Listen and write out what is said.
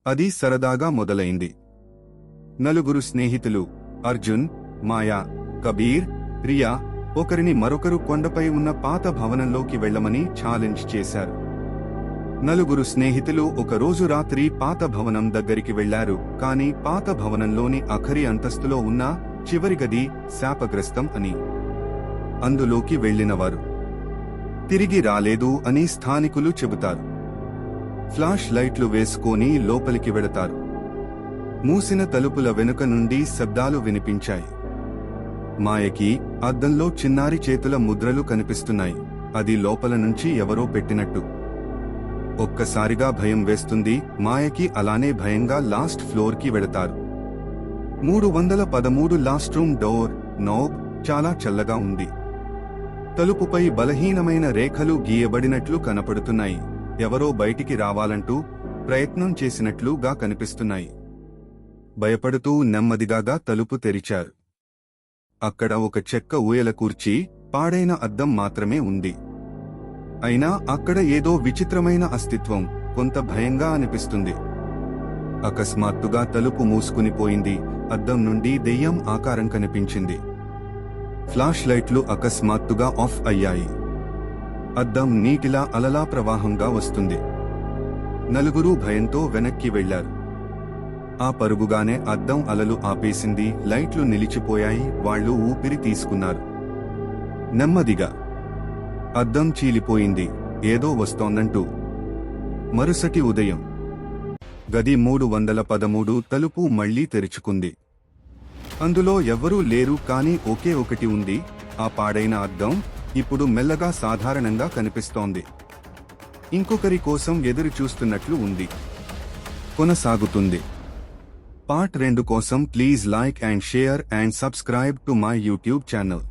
అది సరదాగా మొదలైంది. నలుగురు స్నేహితులు అర్జున్, మాయా, కబీర్, రియా ఒకరిని మరొకరు కొండపై ఉన్న పాత భవనంలోకి వెళ్లమని ఛాలెంజ్ చేశారు. నలుగురు స్నేహితులు ఒకరోజు రాత్రి పాత భవనం దగ్గరికి వెళ్లారు. కాని పాత భవనంలోని ఆఖరి అంతస్తులో ఉన్న చివరి గది శాపగ్రస్తం అని, అందులోకి వెళ్లినవారు తిరిగి రాలేదు అని స్థానికులు చెబుతారు. ఫ్లాష్ లైట్లు వేసుకొని లోపలికి వెడతారు. మూసిన తలుపుల వెనుక నుండి శబ్దాలు వినిపించాయి. మాయకి అద్దంలో చిన్నారి చేతుల ముద్రలు కనిపిస్తున్నాయి. అది లోపల నుంచి ఎవరో పెట్టినట్టు. ఒక్కసారిగా భయం వేస్తుంది. మాయకి అలానే భయంగా లాస్ట్ ఫ్లోర్ కి వెడతారు. 313 లాస్ట్ రూమ్ డోర్ నోబ్ చాలా చల్లగా ఉంది. తలుపుపై బలహీనమైన రేఖలు గీయబడినట్లు కనపడుతున్నాయి. ఎవరో బయటికి రావాలంటూ ప్రయత్నం చేసినట్లుగా కనిపిస్తున్నాయి. భయపడుతూ నెమ్మదిగా తలుపు తెరిచారు. అక్కడ ఒక చెక్క ఊయల కూర్చి, పాడైన అద్దం మాత్రమే ఉంది. అయినా అక్కడ ఏదో విచిత్రమైన అస్తిత్వం. కొంత భయంగా అనిపిస్తుంది. అకస్మాత్తుగా తలుపు మూసుకునిపోయింది. అద్దం నుండి దెయ్యం ఆకారం కనిపించింది. ఫ్లాష్ లైట్లు అకస్మాత్తుగా ఆఫ్ అయ్యాయి. అద్దం నీటిలా అలలా ప్రవాహంగా వస్తుంది. నలుగురూ భయంతో వెనక్కి వెళ్లారు. ఆ పరుగుగానే అద్దం అలలు ఆపేసింది. లైట్లు నిలిచిపోయాయి. వాళ్లు ఊపిరి తీసుకున్నారు. నెమ్మదిగా అద్దం చీలిపోయింది, ఏదో వస్తోందంటూ. మరుసటి ఉదయం గది 313 తలుపు మళ్లీ తెరుచుకుంది. అందులో ఎవ్వరూ లేరు. కాని ఒకే ఒకటి ఉంది. ఆ పాడైన అద్దం ఇప్పుడు మెల్లగా సాధారణంగా కనిపిస్తోంది. ఇంకొకరి కోసం ఎదురు చూస్తున్నట్లు ఉంది. కొనసాగుతుంది. పార్ట్ 2 కోసం please like and share and subscribe to my YouTube channel.